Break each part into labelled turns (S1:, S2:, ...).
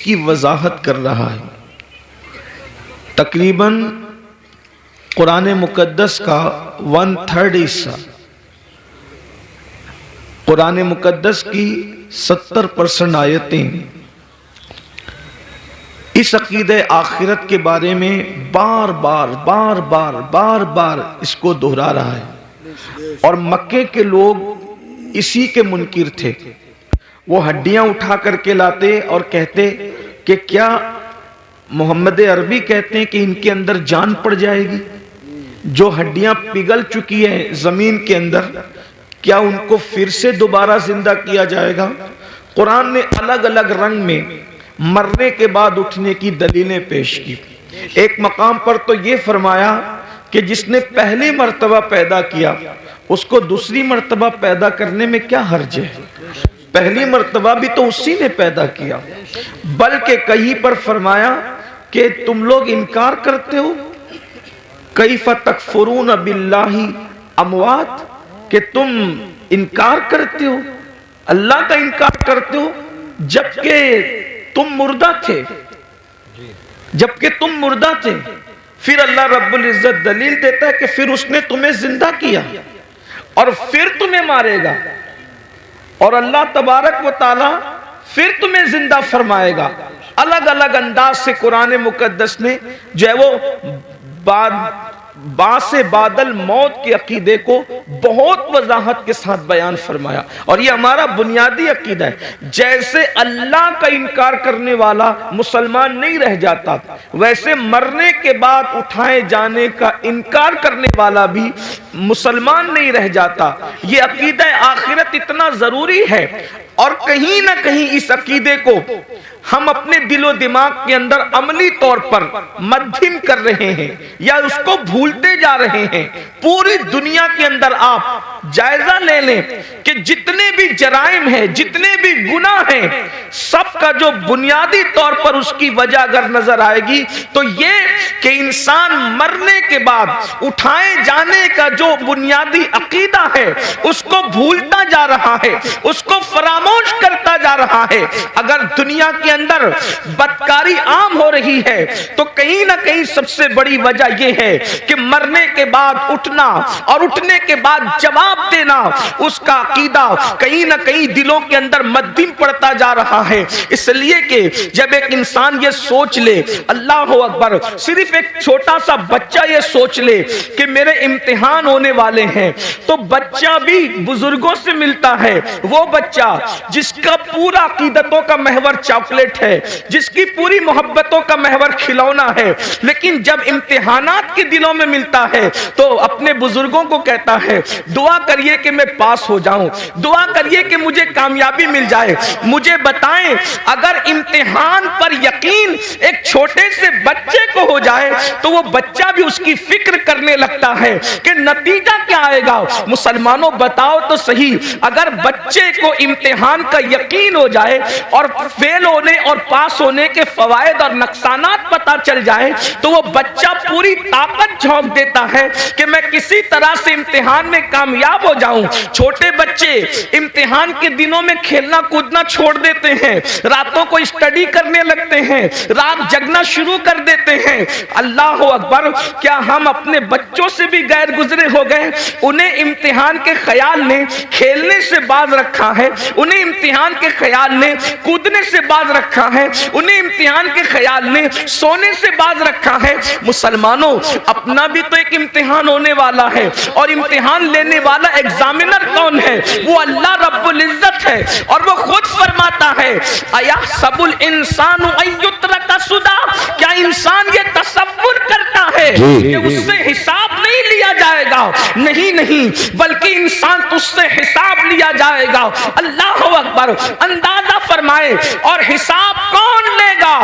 S1: इसकी वजाहत कर रहा है। तकरीबन कुरान मुकद्दस का 1/3 हिस्सा, कुरान मुकद्दस की 70% आयतें इस अकीदे आखिरत के बारे में बार बार इसको दोहरा रहा है। और मक्के के लोग इसी के मुनकिर थे। वो हड्डियां उठा करके लाते और कहते कि क्या मोहम्मद अरबी कहते हैं कि इनके अंदर जान पड़ जाएगी? जो हड्डियां पिघल चुकी हैं जमीन के अंदर, क्या उनको फिर से दोबारा जिंदा किया जाएगा? कुरान ने अलग अलग रंग में मरने के बाद उठने की दलीलें पेश की। एक मकाम पर तो ये फरमाया कि जिसने पहली मर्तबा पैदा किया उसको दूसरी मर्तबा पैदा करने में क्या हर्ज है? पहली मर्तबा भी तो उसी ने पैदा किया। बल्कि कहीं पर फरमाया कि तुम लोग इनकार करते हो, कैफ़ तकफुरून बिल्लाहि अमवात, कि तुम इनकार करते हो, अल्लाह का इनकार करते हो जबकि तुम मुर्दा थे, जबकि तुम मुर्दा थे। फिर अल्लाह रब्बुल इज्जत दलील देता है कि फिर उसने तुम्हें जिंदा किया और फिर तुम्हें मारेगा, और अल्लाह तबारक व ताला फिर तुम्हें जिंदा फरमाएगा। अलग अलग अंदाज से कुरान मुकद्दस ने जो है वो बासे बादल मौत के अकीदे को बहुत वजाहत के साथ बयान फरमाया। और ये हमारा बुनियादी अकीदा है। जैसे अल्लाह का इनकार करने वाला मुसलमान नहीं रह जाता, वैसे मरने के बाद उठाए जाने का इनकार करने वाला भी मुसलमान नहीं रह जाता। ये अकीदा आखिरत इतना जरूरी है, और कहीं ना कहीं इस अकीदे को हम अपने दिलो दिमाग के अंदर अमली तौर पर मध्यम कर रहे हैं या उसको भूलते जा रहे हैं। पूरी दुनिया के अंदर आप जायजा ले लें कि जितने भी जराइम हैं, जितने भी गुनाह हैं, सबका जो बुनियादी तौर पर उसकी वजह अगर नजर आएगी तो ये कि इंसान मरने के बाद उठाए जाने का जो बुनियादी अकीदा है उसको भूलता जा रहा है, उसको फरामोश करता जा रहा है। अगर दुनिया के अंदर बदकारी आम हो रही है तो कहीं ना कहीं सबसे बड़ी वजह यह है कि मरने के बाद उठना और उठने के बाद जवाब देना, उसका अकीदा कहीं ना कहीं दिलों के अंदर मध्यम पड़ता जा रहा है। इसलिए कि जब एक इंसान ये सोच ले, अल्लाह अकबर, सिर्फ एक छोटा सा बच्चा ये सोच ले कि मेरे इम्तिहान होने वाले हैं, तो बच्चा भी बुजुर्गों से मिलता है। वो बच्चा जिसका पूरा अकीदतों का महवर चॉकलेट है, जिसकी पूरी मोहब्बतों का महवर खिलौना है, लेकिन जब इम्तिहानात के दिनों में मिलता है तो अपने बुजुर्गों को कहता है दुआ करिए कि मैं पास हो जाऊं, दुआ करिए कि मुझे कामयाबी मिल जाए। मुझे बताएं, अगर इम्तिहान पर यकीन एक छोटे से बच्चे को हो जाए तो वो बच्चा भी उसकी फिक्र करने लगता है कि नतीजा क्या आएगा। मुसलमानों बताओ तो सही, अगर बच्चे को इम्तिहान का यकीन हो जाए और फेल होने और पास होने के फवायद और नुकसानात पता चल जाए तो वो बच्चा पूरी ताकत झोंक देता है कि मैं किसी तरह से इम्तिहान में कामयाब हो जाऊं। छोटे बच्चे इम्तिहान के दिनों में खेलना कूदना छोड़ देते हैं, रातों को स्टडी करने लगते हैं, रात जगना शुरू कर देते हैं। अल्लाह अकबर, क्या हम अपने बच्चों से भी गैर गुजरे हो गए? उन्हें इम्तिहान के ख्याल ने खेलने से बाज रखा है, उन्हें इम्तिहान के ख्याल ने कूदने से बाज रखा है, उन्हें इम्तिहान के ख्याल ने सोने से बाज रखा है। मुसलमानों, अपना भी तो एक इम्तिहान होने वाला है, और इम्तिहान लेने वाला एग्जामिनर कौन है? वो अल्लाह रब्बुल इज्जत है। और वो खुद फरमाता है, अया सबुल इंसानु अय्युत्रका सुदा, क्या इंसान ये तसव्वुर करता है कि उससे हिसाब नहीं लिया जाएगा? नहीं नहीं, बल्कि इंसान तुझसे हिसाब लिया जाएगा। अल्लाह अकबर, अंदाजा फरमाए, और हिसाब कौन लेगा?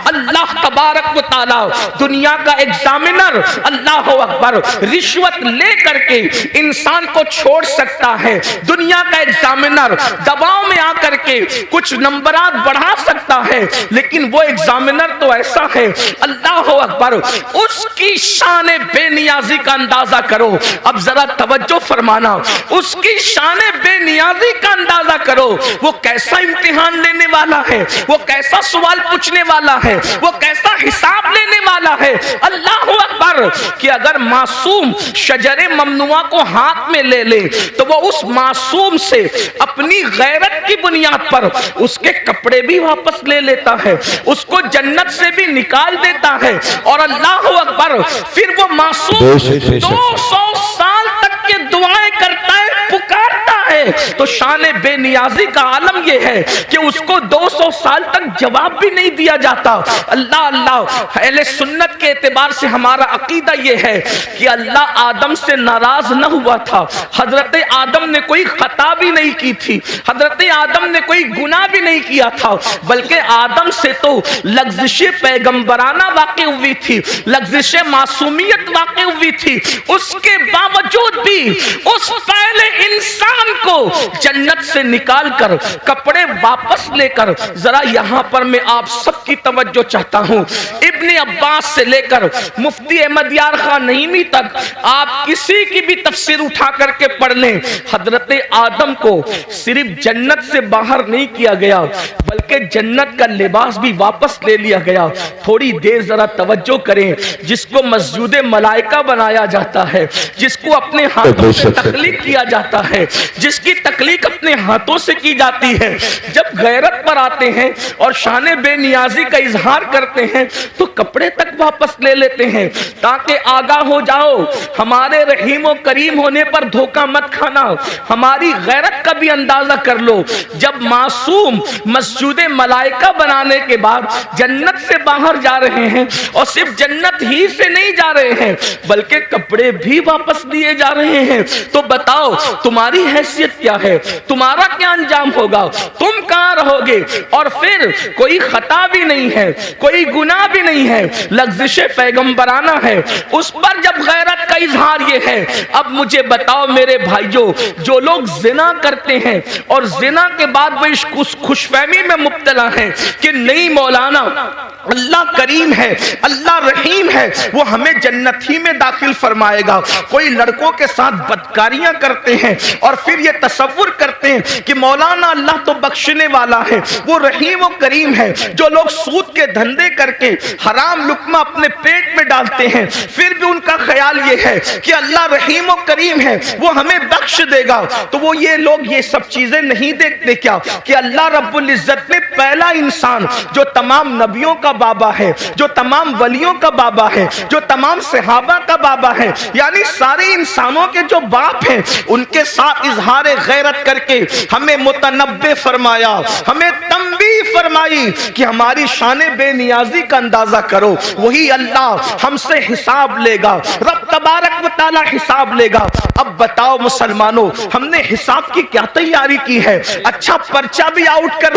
S1: अल्लाह तबारक व ताला दुनिया का एग्जामिनर, अल्लाह अकबर, रिश्वत ले करके इंसान को छोड़ सकता है। दुनिया का एग्जामिनर दबाव में आकर के कुछ नंबरात बढ़ा सकता है, लेकिन वो एग्जामिनर तो ऐसा है, अल्लाह अकबर, उसकी शान बेनियाजी का अंदाजा करो। अब जरा तवज्जो फरमाना, उसकी शान बेनियाजी का अंदाजा करो। वो कैसा इम्तिहान लेने वाला है, वो कैसा सवाल पूछने वाला है, वो कैसा हिसाब लेने वाला है। अल्लाह अकबर कि अगर मासूम शजरे ममनुआ को हाथ में ले ले तो वो उस मासूम से अपनी गैरत की बुनियाद पर उसके कपड़े भी वापस ले लेता है, उसको जन्नत से भी निकाल देता है। और अल्लाह अकबर फिर वो मासूम 200 साल तक के दुआएं करता है, पुकारता है। तो शान बेनियाजी का आलम यह है कि उसको 200 साल तक जवाब भी नहीं दिया जाता। अल्लाह अल्लाह, अहले सुन्नत के एतबार से हमारा अकीदा यह है कि अल्लाह आदम से नाराज न हुआ था। हजरत आदम ने कोई खता भी नहीं की थी, हजरत आदम ने कोई गुनाह भी नहीं किया था, बल्कि आदम से तो लग़्ज़िश पैगंबराना वाक़ई हुई थी, लग़्ज़िश मासूमियत वाक़ई हुई थी। उसके बावजूद भी उस पहले इंसान को जन्नत से निकालकर कपड़े वापस लेकर, जरा यहां पर मैं आप सबकी तवज्जो चाहता हूं, इब्ने अब्बास से लेकर मुफ्ती अहमद यार खान नईमी तक आप किसी की भी तफसीर उठा करके पढ़ लें। हजरत आदम को सिर्फ जन्नत से बाहर नहीं किया गया, बल्कि जन्नत का लिबास भी वापस ले लिया गया। थोड़ी देर जरा तवज्जो करें, जिसको मस्जिद मलाइका बनाया जाता है, जिसको अपने हाथों से तख्लीक किया जाता है, जिसकी तख्लीक अपने हाथों से की जाती है, जब गैरत पर आते हैं और शान बेनियाजी का इजहार करते हैं तो कपड़े तक वापस ले लेते हैं, ताकि आगाह हो जाओ, हमारे रहीम और करीम होने पर धोखा मत खाना, हमारी गैरत का भी अंदाजा कर लो। जब मासूम मस्जिद मलाइका बनाने के बाद जन्नत से बाहर जा रहे हैं, और सिर्फ जन्नत ही से नहीं जा रहे हैं बल्कि कपड़े भी वापस दिए जा रहे हैं, तो बताओ तुम्हारी हैसियत क्या है, तुम्हारा क्या अंजाम होगा, तुम कहां रहोगे। और फिर कोई खता भी नहीं है, कोई गुनाह भी नहीं है, लग़्ज़िश पैगंबराना है, उस पर जब गैरत का इजहार ये है। अब मुझे बताओ मेरे भाइयों, जो लोग जिना करते हैं और जिना के बाद वो इस खुशफहमी में मुब्तला हैं कि नहीं मौलाना अल्लाह करीम है, अल्लाह रहीम है, वो हमें जन्नत ही में दाखिल फरमाएगा। कोई लड़कों के साथ बदकारियां करते हैं और फिर ये तसव्वुर करते हैं कि मौलाना अल्लाह तो बख्शने वाला है, वो रहीम और करीम है। जो लोग सूद के धंधे करके हराम लुक्मा अपने पेट में डालते हैं, फिर भी उनका ख्याल ये है कि अल्लाह रहीम और करीम है, वो हमें बख्श देगा, तो वो ये लोग ये सब चीजें नहीं देखते क्या कि अल्लाह रब्बुल इज्जत ने पहला इंसान जो तमाम नबियों का बाबा है, जो तमाम वलियों का बाबा है, जो तमाम सहाबा का बाबा है, यानी सारे इंसानों के जो बाप हैं, उनके साथ इजहार गैरत करके हमें मुतनब्बे फरमाया, हमें तंबीह फरमाई कि हमारी शान बेनियाजी का अंदाजा करो। वही अल्लाह हमसे हिसाब लेगा, रब तबारक व तआला हिसाब लेगा। अब बताओ मुसलमानों, हमने हिसाब की क्या तैयारी की है? अच्छा पर्चा भी आउट कर,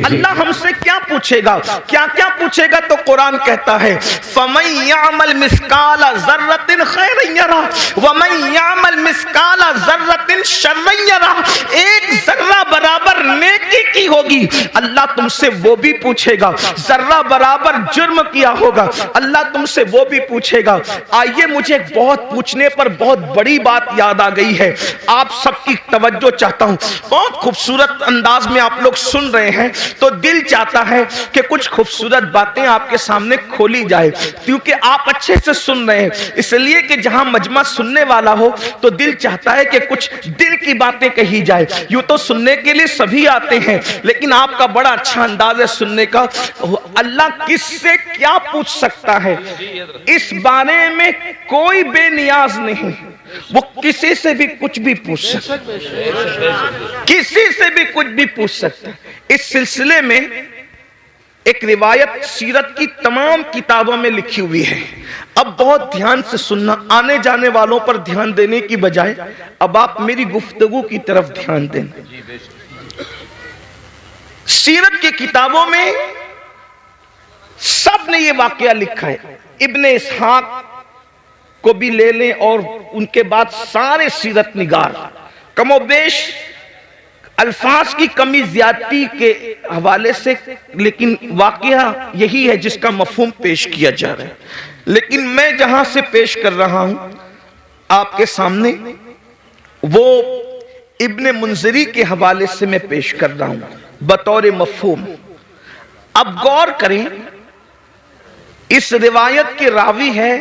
S1: अल्लाह हमसे क्या पूछेगा, क्या क्या पूछेगा? तो कुरान कहता है फमन यामल मिस्काला ज़र्रतिन खैरन यरा व मन यामल मिस्काला ज़र्रतिन शर्रन यरा। एक जर्रा बराबर नेकी की होगी, अल्लाह तुमसे वो भी पूछेगा। जर्रा बराबर जुर्म किया होगा, अल्लाह तुमसे वो भी पूछेगा। आइए, मुझे बहुत पूछने पर बहुत बड़ी बात याद आ गई है, आप सबकी तवज्जो चाहता हूं। बहुत खूबसूरत अंदाज में आप लोग सुन रहे हैं, तो दिल चाहता है कि कुछ खूबसूरत बातें आपके सामने खोली जाए, क्योंकि आप अच्छे से सुन रहे हैं, इसलिए कि जहां मजमा सुनने वाला हो तो दिल चाहता है कि कुछ दिल की बातें कही जाए। यूं तो सुनने के लिए सभी आते हैं, लेकिन आपका बड़ा अच्छा अंदाज है सुनने का। अल्लाह किससे क्या पूछ सकता है, इस बारे में कोई बेनियाज नहीं, वो किसी से भी कुछ भी पूछ सकता है, किसी से भी कुछ भी पूछ सकता है। इस सिलसिले में एक रिवायत सीरत की तमाम किताबों में लिखी हुई है। अब बहुत ध्यान से सुनना, आने जाने वालों पर ध्यान देने की बजाय अब आप मेरी गुफ्तगू की तरफ ध्यान देना। सीरत की किताबों में सब सब ने ये वाकया लिखा है। इब्ने इसहाक को भी ले लें और उनके बाद सारे सीरत निगार कमोबेश अल्फाज की कमी ज्यादती के हवाले से, लेकिन वाकया यही है जिसका मफहूम पेश किया जा रहा है। लेकिन मैं जहां से पेश कर रहा हूं आपके सामने, वो इब्ने मुंजरी के हवाले से मैं पेश कर रहा हूं बतौर मफहूम। अब गौर करें, इस रिवायत के रावी है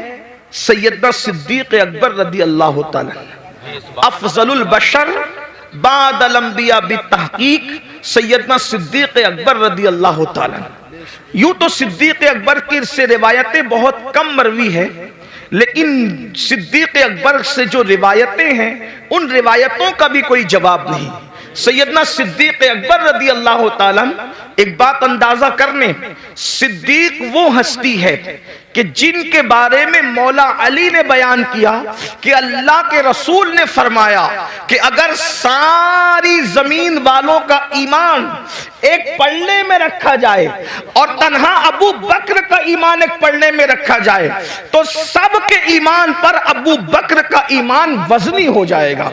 S1: सैयदना सिद्दीक अकबर रदी अल्लाह तआला, अफजलुल बशर बादल अंबिया बितहकीक सैयदना सिद्दीक अकबर रदी अल्लाह तआला। यूं तो सिद्दीक अकबर की से रिवायतें बहुत कम मरवी है, लेकिन सिद्दीक अकबर से जो रिवायतें हैं उन रिवायतों का भी कोई जवाब नहीं। सैयदना सिद्दीक अकबर रदी अल्लाह तआला, एक बात अंदाजा करने, सिद्दीक वो हस्ती है कि जिनके बारे में मौला अली ने बयान किया कि अल्लाह के रसूल ने फरमाया कि अगर सारी जमीन वालों का ईमान एक पलड़े में रखा जाए और तन्हा अबू बकर का ईमान एक पलड़े में रखा जाए तो सबके ईमान पर अबू बकर का ईमान वजनी हो जाएगा।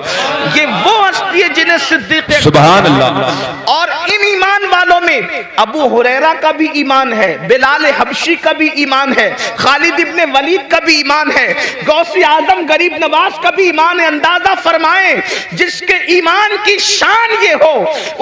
S1: ये वो हस्ती है जिन्हें सिद्दीक
S2: सुभान अल्लाह।
S1: और इन ईमान वालों में अबू हुरैरा का भी ईमान है, बिलाल हबशी का भी ईमान है, खालिद इब्ने वलीद का भी ईमान है, गौसे आजम गरीब नवाज का भी ईमान है। अंदाजा फरमाएं, जिसके ईमान की शान ये हो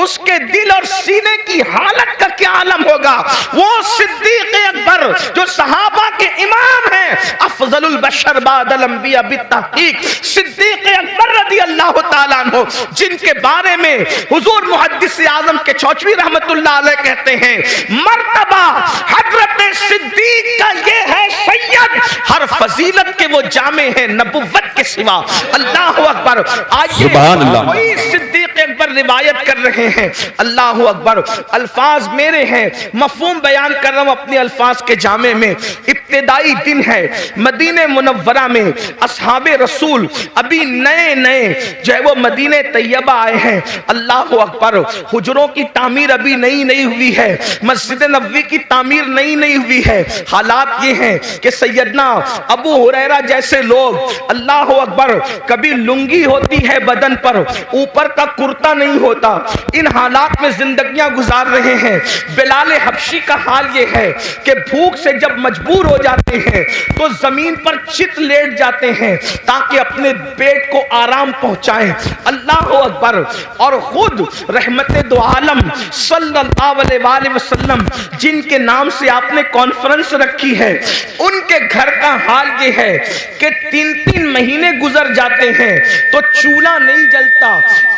S1: उसके दिल और सीने की हालत का क्या आलम होगा। वो सिद्दीक अकबर जो सहाबा के इमाम हैं, अफजलुल बशर बादल अंबिया बितहकीक सिद्दीक अकबर रदी अल्लाह तआला अन्हु, जिनके बारे में हुजूर मुहद्दिस आजम के चौचवी रहमतुल्लाह अलैह कहते हैं, मर्तबा हजरत सिद्दीक का ये है सैयद, हर फजीलत के वो जामे हैं नबुव्वत के सिवा। अल्लाह अकबर। आइए वही सिद्दीक अकबर रिवायत कर रहे हैं। अल्लाह अकबर। अल्फाज मेरे हैं, मफहूम बयान कर रहा हूं अपने अल्फाज के जामे में। इब्तिदाई दिन है, मदीने मुनव्वरा में असहाबे रसूल अभी नए नए जो है वो मदीने तैयबा आए हैं। अल्लाह अकबर। हुजरों की तामीर अभी नई नई हुई है, मस्जिद नबवी की तामीर नई नई हुई है। हालात ये हैं कि सैयदना अबू हुरैरा जैसे लोग, अल्लाह अकबर, कभी लुंगी होती है बदन पर, ऊपर का कुर्ता नहीं होता, इन हालात में जिंदगियां गुजार रहे हैं। बिलाल हबशी का हाल ये है कि भूख से जब मजबूर हो जाते हैं तो जमीन पर चित लेट जाते हैं ताकि अपने पेट को आराम पहुंचाएं। अल्लाह अकबर। और खुद रहमते दो आलम सल्लल्लाहु अलैहि वसल्लम जिनके नाम से आपने कॉन्फ्रेंस रखी है, उनके घर का हाल ये है कि 3-3 महीने गुजर जाते हैं तो चूल्हा नहीं जलता।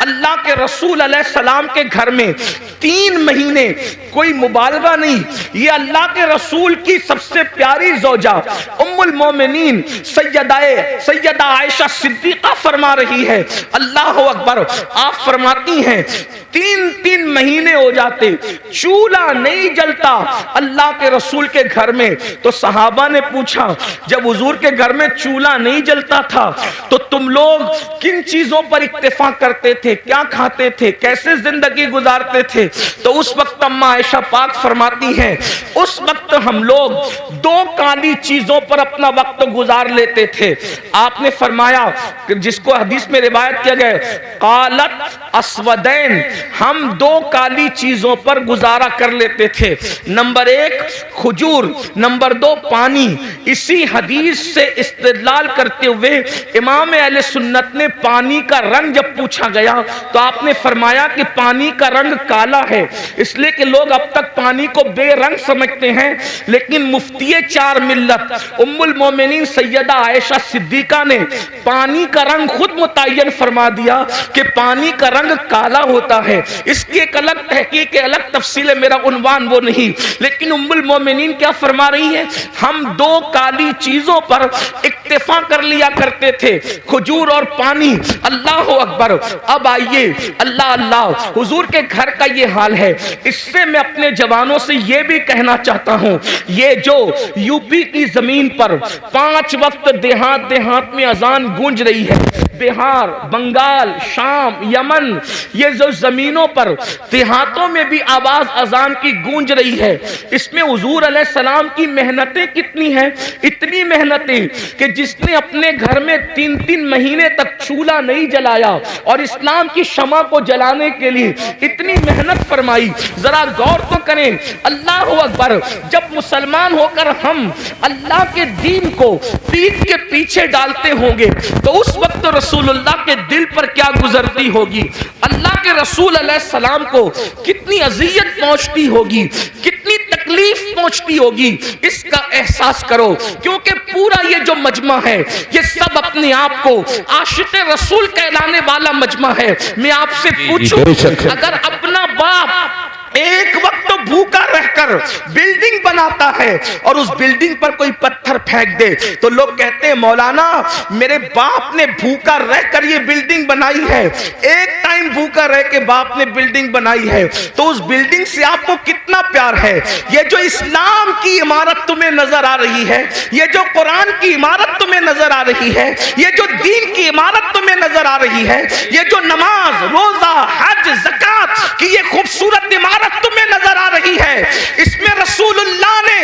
S1: अल्लाह के रसूल अलैहि सलाम के घर में 3 महीने, कोई मुबालगा नहीं, ये अल्लाह के रसूल की सबसे प्यारी ज़ौजा उम्मुल मोमिनीन सैयदा आयशा सिद्दीक़ा फरमा रही है। अल्लाह अकबर। आप फरमाती हैं 3-3 महीने हो जाते, चूल्हा नहीं जलता अल्लाह के रसूल के घर में। तो सहाबा ने पूछा, जब हुजूर के घर में चूल्हा नहीं जलता था तो तुम लोग किन चीजों पर इक्तिफा करते थे, क्या खाते थे, कैसे जिंदगी गुजारते थे? तो उस वक्त अम्मा आयशा पाक फरमाती हैं, उस वक्त हम लोग 2 काली चीजों पर अपना वक्त गुजार लेते थे। आपने फरमाया, जिसको हदीस में रिवायत किया गया, कालत अस्वदैन, हम 2 काली चीजों पर गुजारा कर लेते थे। नंबर 1 खजूर, नंबर 2 पानी। इसी हदीस से इस्तेदलाल करते हुए इमाम अहले सुन्नत ने पानी का रंग जब पूछा गया तो आपने फरमाया कि पानी का रंग काला है, इसलिए कि लोग अब तक पानी को बेरंग समझते हैं। लेकिन मुफ्तिये 4 मिल्लत उम्मुल मोमिनीन सैयदा आयशा सिद्दीका ने पानी का रंग खुद मुतय्यन फरमा दिया कि पानी का रंग काला होता है। इसकी एक अलग तहकीक, अलग तफसील है, मेरा उन्वान वो नहीं। लेकिन उम्मुल मोमिनीन क्या फरमा रही है, हम 2 काली चीजों पर इक्तिफा कर लिया करते थे, खजूर और पानी। अल्लाह अकबर। अब आइए, अल्लाह अल्लाह, हुजूर के घर का ये हाल है। इससे मैं अपने जवानों से ये भी कहना चाहता हूं, ये जो यूपी की जमीन पर 5 वक्त देहात देहात में अजान गूंज रही है, बिहार, बंगाल, शाम, यमन, ये जो जमीनों पर देहातों में भी आवाज अजान की गूंज रही है। इसमें हुजूर अलैहिस्सलाम की मेहनतें कितनी हैं, इतनी मेहनतें कि जिसने अपने घर में 3-3 महीने तक चूल्हा नहीं जलाया और इस्लाम की शमा को जलाने के लिए इतनी मेहनत फरमाई। जरा गौर तो करें, अल्लाह अकबर। जब मुसलमान होकर हम अल्लाह के दीन को पीठ के पीछे डालते होंगे तो उस वक्त रसूलुल्लाह के दिल पर क्या गुजरती होगी, अल्लाह के रसूल अलैहिस्सलाम को कितनी अजियत पहुंचती होगी, कितनी तकलीफ पहुंचती होगी, इसका एहसास करो। क्योंकि पूरा ये जो मजमा है ये सब अपने आप को आशिक़ रसूल कहलाने वाला मजमा है। मैं आपसे पूछूं, अगर अपना बाप एक वक्त तो भूखा रहकर बिल्डिंग बनाता है और उस बिल्डिंग पर कोई पत्थर फेंक दे तो लोग कहते हैं मौलाना मेरे बाप ने भूखा रहकर ये बिल्डिंग बनाई है। एक टाइम भूखा रह के बाप ने बिल्डिंग बनाई है तो उस बिल्डिंग से आपको कितना प्यार है। ये जो इस्लाम की इमारत तुम्हें नजर आ रही है, ये जो कुरान की इमारत तुम्हें नजर आ रही है, ये जो दीन की इमारत तुम्हें नजर आ रही है, ये जो नमाज, रोजा, हज, ज़कात की ये खूबसूरत इमारत तुम्हें नजर आ रही है, इसमें रसूलुल्लाह ने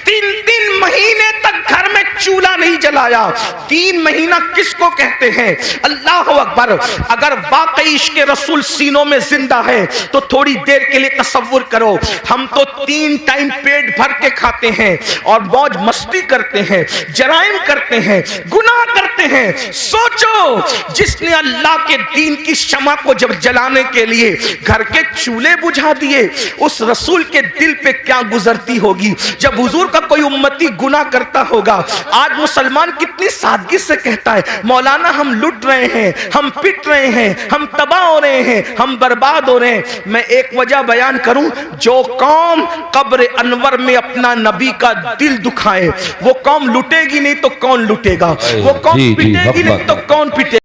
S1: 3-3 महीने तक घर में चूल्हा नहीं जलाया। 3 महीना किसको कहते हैं? अल्लाह अकबर। अगर वाकई इश्क़ रसूल सीनों में जिंदा है तो थोड़ी देर के लिए तसव्वुर करो, हम तो 3 टाइम पेट भर के खाते हैं और मौज मस्ती करते हैं, जराइम करते हैं, गुनाह करते हैं। सोचो, जिसने अल्लाह के दीन की शमा को जब जलाने के लिए घर के चूल्हे बुझा दिए, उस रसूल के दिल पे क्या गुजरती होगी जब हुजूर का कोई उम्मती गुनाह करता होगा। आज मुसलमान कितनी सादगी से कहता है मौलाना हम लुट रहे हैं, हम पिट रहे हैं, हम तबाह हो रहे हैं, हम बर्बाद हो रहे हैं। मैं एक वजह बयान करूं, जो कौम कब्र अनवर में अपना नबी का दिल दुखाए वो कौम लुटेगी नहीं तो कौन लुटेगा, वो कौम पिटेगी नहीं तो कौन पिटेगा।